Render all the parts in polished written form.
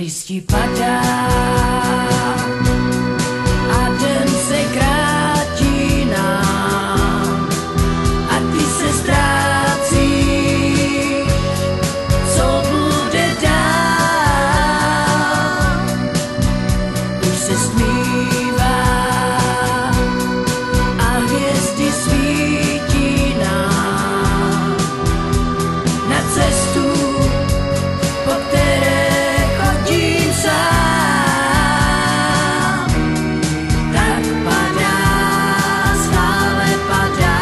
Listí padá a den se krátí nám a ty se ztrácíš, co bude dál. Už se stmívá a hvězdy svítí nám na cestu, po které chodím sám. Tak padá, stále padá,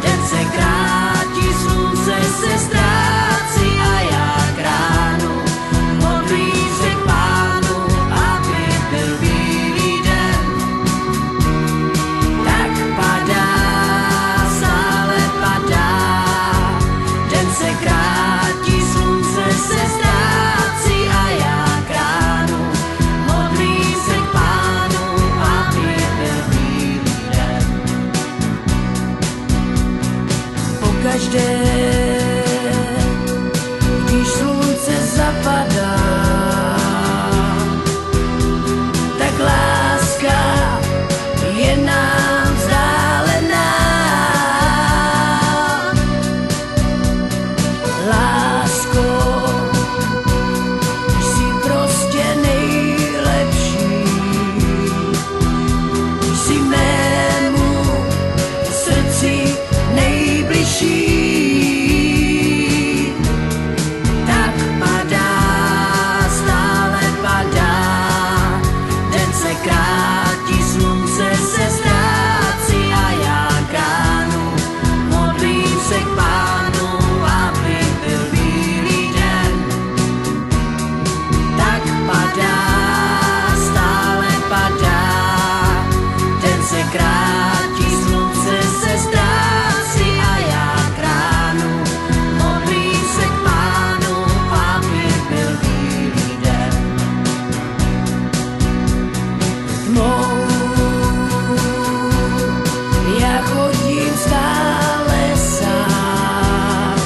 den se krátí, slunce se ztrácí a já k ránu modlím se k Pánu, aby byl bílý den. Tak padá, stále padá, den se krátí, slunce se ztrácí a já k ránu modlím se k Pánu, aby byl bílý den. Pokaždé, když slunce zapadá, tak láska je nám vzdálená. Lásko, ty jsi prostě nejlepší, ty jsi mému srdci nejbližší. Tak padá, stále padá, den se krátí, slunce se ztrácí a já k ránu modlím se k Pánu, aby byl bílý den. Tak padá, stále padá, den se krátí, slunce se ztrácí a já k ránu modlím se k Pánu, aby byl bílý den. Tmou já chodím stále sám,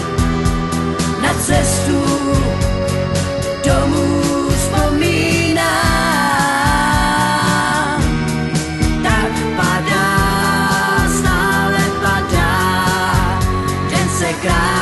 na cestu domů vzpomínám. Tak padá, stále padá, den se krátí,